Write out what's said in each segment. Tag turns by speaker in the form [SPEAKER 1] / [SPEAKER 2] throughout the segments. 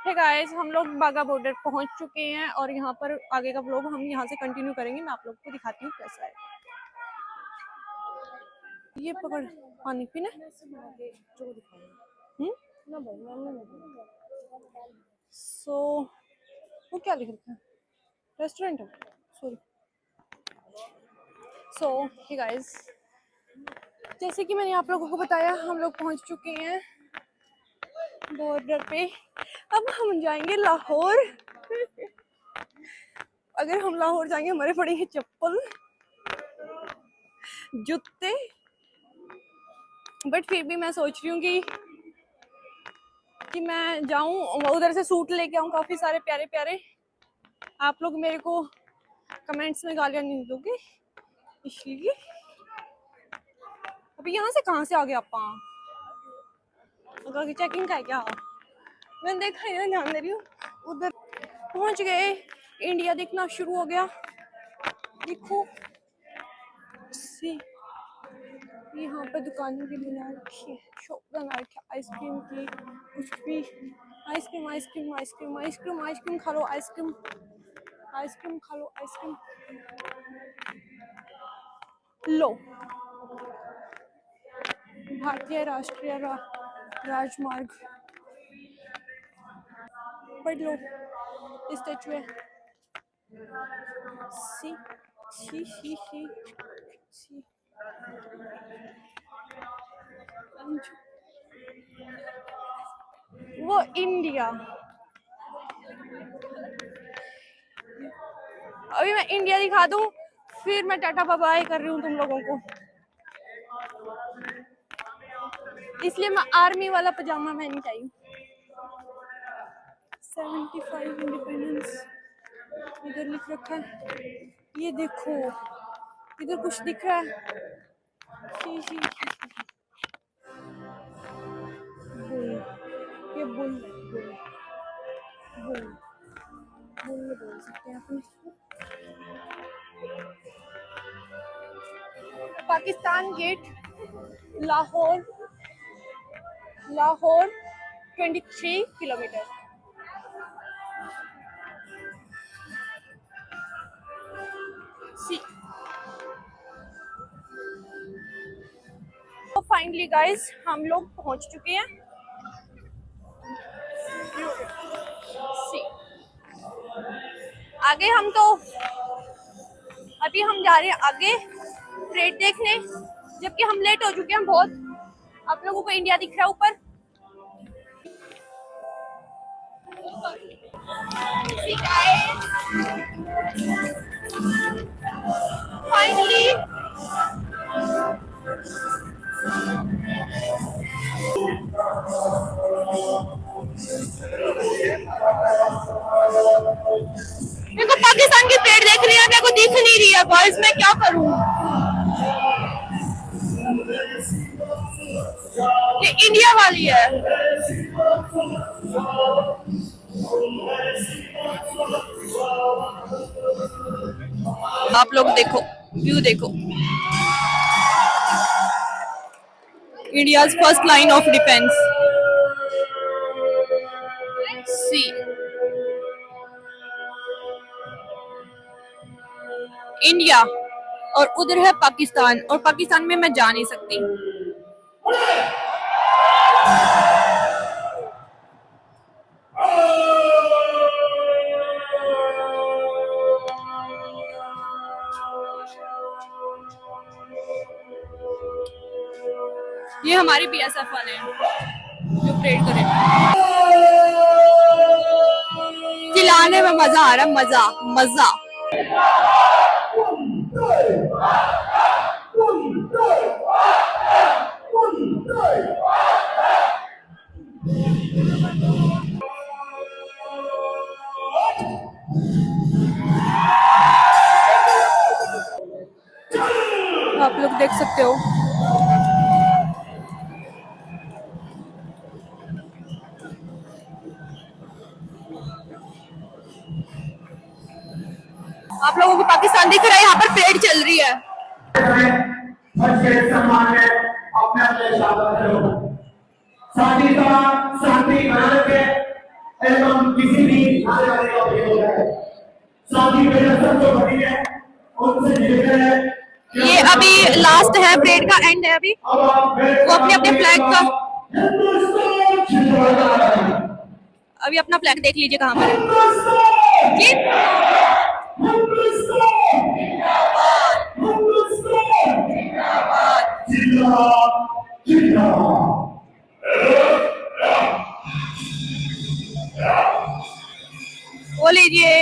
[SPEAKER 1] Hey guys, हम लोग बागा बॉर्डर पहुंच चुके हैं और यहाँ पर आगे का व्लॉग हम यहाँ से कंटिन्यू करेंगे। मैं आप लोग को दिखाती हूँ कैसा है। ये पकड़ पानी पीना। सो वो क्या लिख रखा है? रेस्टोरेंट है, सॉरी। सो हे गाइस, जैसे कि मैंने आप लोगों को बताया, हम लोग पहुंच चुके हैं बॉर्डर पे। अब हम जाएंगे लाहौर। अगर हम लाहौर जाएंगे हमारे पड़ेंगे चप्पल जूते, बट फिर भी मैं सोच रही हूँ कि मैं जाऊं उधर से सूट लेके आऊं काफी सारे प्यारे प्यारे। आप लोग मेरे को कमेंट्स में गालियां नहीं दोगे इसलिए। अभी यहाँ से कहाँ से आ गए आप? चेकिंग का है क्या? मैंने देखा है, ध्यान दे रही हूँ। उधर पहुंच गए, इंडिया दिखना शुरू हो गया। देखो यहाँ पे दुकानें भी बना रखी है, शॉप बना रखी है आइसक्रीम की, कुछ भी। Ice cream ice cream ice cream ice cream ice cream खा लो, आइसक्रीम आइसक्रीम खा लो, आइसक्रीम लो। भारतीय राष्ट्रीय राजमार्ग पढ़ लो, स्टेचू है। सी सी सी सी सी वो इंडिया। अभी मैं इंडिया दिखा दूं, फिर मैं टाटा बाय बाय कर रही हूँ तुम लोगों को। इसलिए मैं आर्मी वाला पजामा पहन के आई हूँ। 75 इंडिपेंडेंस इधर लिख रखा है। ये देखो, इधर कुछ दिख रहा है। ये बुल बोल सकते हैं अपन इसको। Pakistan gate, Lahore 23 kilometre. तो फाइनली गाइस हम लोग पहुंच चुके हैं। आगे हम तो अभी हम जा रहे हैं आगे ट्रेड देखने, जबकि हम लेट हो चुके हैं बहुत। आप लोगों को इंडिया दिख रहा है ऊपर। फाइनली मेरे को पाकिस्तान की पेड़ देख रही है, मेरे को दिख नहीं रही है बॉयज, मैं क्या करूं? ये इंडिया वाली है। आप लोग देखो, व्यू देखो। India's first line of defence. See India और उधर है पाकिस्तान, और पाकिस्तान में मैं जा नहीं सकती। ये हमारी बीएसएफ वाले हैं जो परेड कर रहे हैं। चिल्लाने में मजा आ रहा है, मजा मजा। आप लोग देख सकते हो आप लोगों को पाकिस्तान दिख रहा है, यहाँ पर परेड चल रही है। अपने शांति बनाने के
[SPEAKER 2] एल्बम किसी भी आने वाले का उपयोग होता है। साथ ही मेरे सब जो बड़ी है उनसे निवेदन है।
[SPEAKER 1] ये अभी लास्ट है, परेड का एंड है अभी। वो अपने अपने फ्लैग का अभी अपना फ्लैग देख लीजिए कहाँ पर है। वो लीजिए,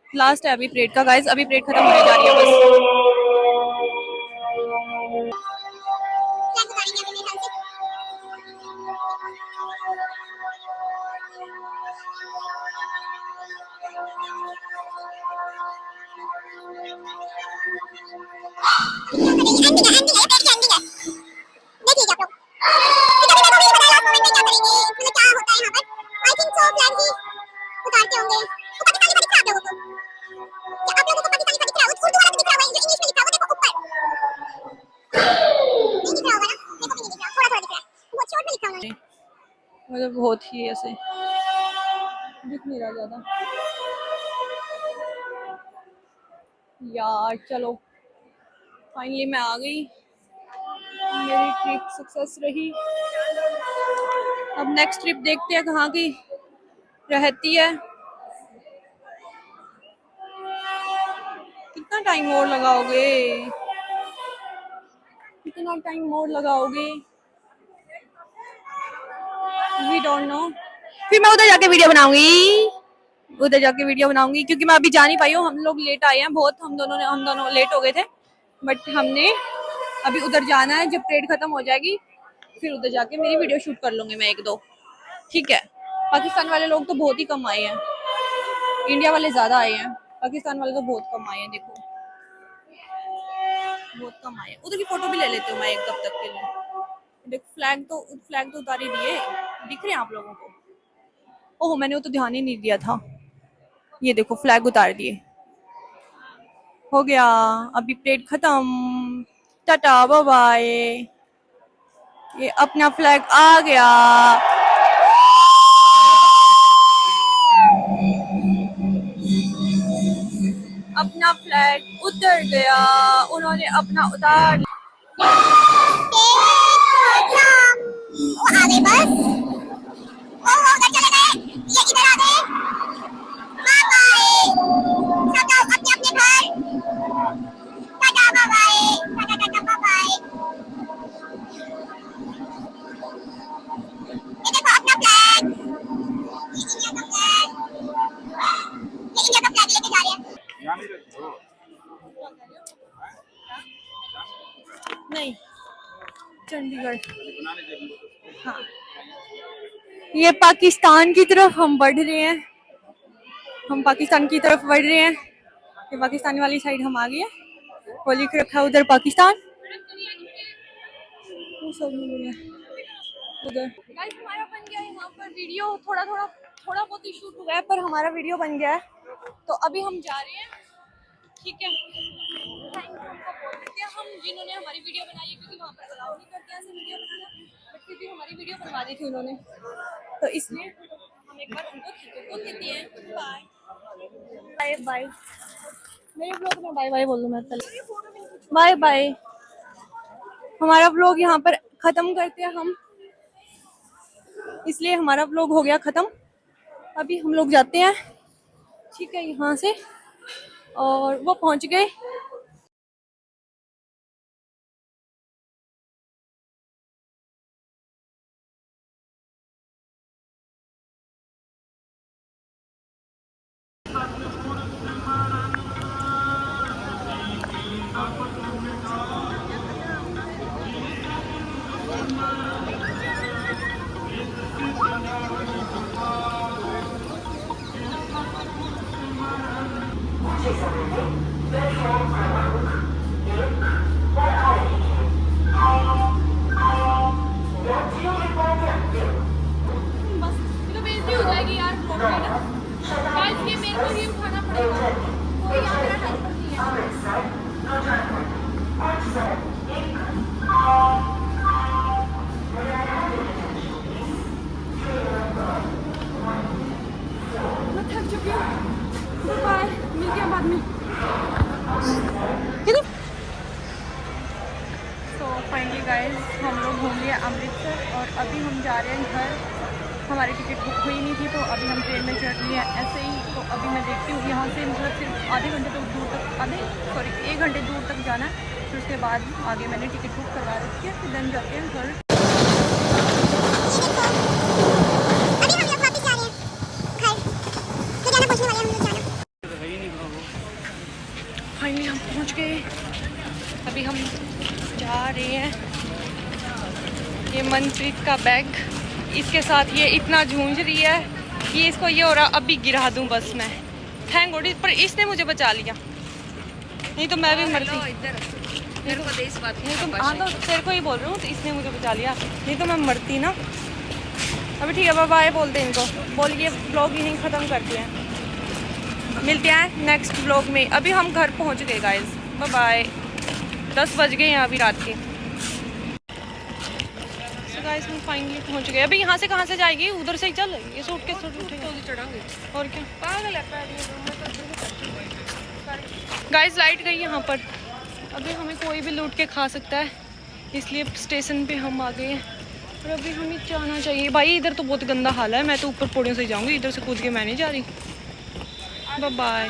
[SPEAKER 1] लास्ट है अभी परेड का गाइस, अभी परेड खत्म होने जा रही है बस। मतलब बहुत ही ऐसे दिख नहीं रहा ज्यादा यार। चलो फाइनली मैं आ गई, मेरी ट्रिप सक्सेस रही। अब नेक्स्ट ट्रिप देखते हैं कहाँ की रहती है। कितना टाइम और लगाओगे, कितना टाइम और लगाओगे, वी डोंट नो। फिर मैं उधर जाके वीडियो बनाऊंगी, उधर जाके वीडियो बनाऊंगी, क्योंकि मैं अभी जा नहीं पाई हूँ। हम लोग लेट आए हैं बहुत, हम दोनों लेट हो गए थे, बट हमने अभी उधर जाना है। जब परेड खत्म हो जाएगी फिर उधर जाके मेरी वीडियो शूट कर लूंगी मैं 1-2, ठीक है। पाकिस्तान वाले लोग तो बहुत ही कम आए हैं, इंडिया वाले ज्यादा आए हैं, पाकिस्तान वाले तो बहुत कम आए हैं। देखो बहुत कम आए हैं। उधर की फोटो भी ले लेती हूँ मैं एक तब तक के लिए। देखो फ्लैग तो उतार ही दिए, दिख रहे हैं आप लोगों को? ओह मैंने वो तो ध्यान ही नहीं दिया था। ये देखो फ्लैग उतार दिए, हो गया अभी परेड खत्म। Tata bye bye. ये अपना फ्लैग आ गया, अपना फ्लैग उतर गया, उन्होंने अपना उतार आगे बस। उधर चले गए, ये इधर आ गए। बाय बाय, सब लोग अपने अपने घर। Tata bye bye, tata tata bye bye. ये देखो अपना फ्लैग, ये इंडिया का फ्लैग, ये इंडिया का फ्लैग लेके जा रहे हैं। नहीं चंडीगढ़, हाँ। ये पाकिस्तान की तरफ हम बढ़ रहे हैं, हम पाकिस्तान की तरफ बढ़ रहे हैं। ये पाकिस्तान वाली साइड हम आ गए, वो लिख रखा है उधर पाकिस्तान, उधर। गाइस हमारा बन गया यहाँ पर वीडियो, थोड़ा बहुत ही शूट हुआ है, पर हमारा वीडियो बन गया है। तो अभी हम जा रहे हैं, ठीक है। थैंक यू हमको बोल देते हैं हम, जिन्होंने हमारी वीडियो बनाई है, क्योंकि वहाँ पर अलाउ नहीं करते ऐसे वीडियो बनाना, बट फिर भी हमारी वीडियो बनवा दी थी उन्होंने, तो इसलिए हम एक बार उनको थैंक यू बोल देते हैं। Bye bye. मेरे ब्लॉग में बाय बाय बोल दूँ मैं, बाय बाय। हमारा ब्लॉग यहाँ पर खत्म करते हैं हम, इसलिए हमारा ब्लॉग हो गया खत्म। अभी हम लोग जाते हैं, ठीक है, यहाँ से। और वो पहुँच गए। अमृतसर और अभी हम जा रहे हैं घर। हमारी टिकट बुक हुई नहीं थी तो अभी हम ट्रेन में चढ़ लिए ऐसे ही। तो अभी मैं देखती हूँ यहाँ से मतलब सिर्फ आधे घंटे तक दूर तक 1 घंटे दूर तक जाना है। फिर उसके बाद आगे मैंने टिकट बुक करवा रखी है, फिर दिन जाते हैं घर। फाइनली हम पहुँच गए। अभी हम जा रहे हैं। ये मनप्रीत का बैग, इसके साथ ये इतना झूंझ रही है कि इसको ये हो रहा अभी गिरा दूं बस मैं। थैंक गॉड पर इसने मुझे बचा लिया, नहीं तो मैं भी मरती। नहीं तो हाँ तो तेरे को ही बोल रही हूँ, तो इसने मुझे बचा लिया, नहीं तो मैं मरती ना। अभी ठीक है, बाय बाय बोल दे इनको, बोलिए ब्लॉग यहीं ख़त्म करते हैं। मिलते हैं नेक्स्ट ब्लॉग में। अभी हम घर पहुँच गए गाइस, बाय बाय। 10 बज गए हैं अभी रात के। गाइस हम फाइनली पहुंच गए। अभी यहाँ से कहाँ से जाएगी? उधर से ही चल, ये सूट के सूट उठेंगे चढ़ाएंगे और क्या। पागल है गाइस, लाइट गई यहाँ पर। अभी हमें कोई भी लूट के खा सकता है, इसलिए स्टेशन पे हम आ गए हैं। और अभी हमें जाना चाहिए। भाई इधर तो बहुत गंदा हाल है, मैं तो ऊपर पौड़ियों से जाऊँगी, इधर से कूद के मैं नहीं जा रही। Bye bye.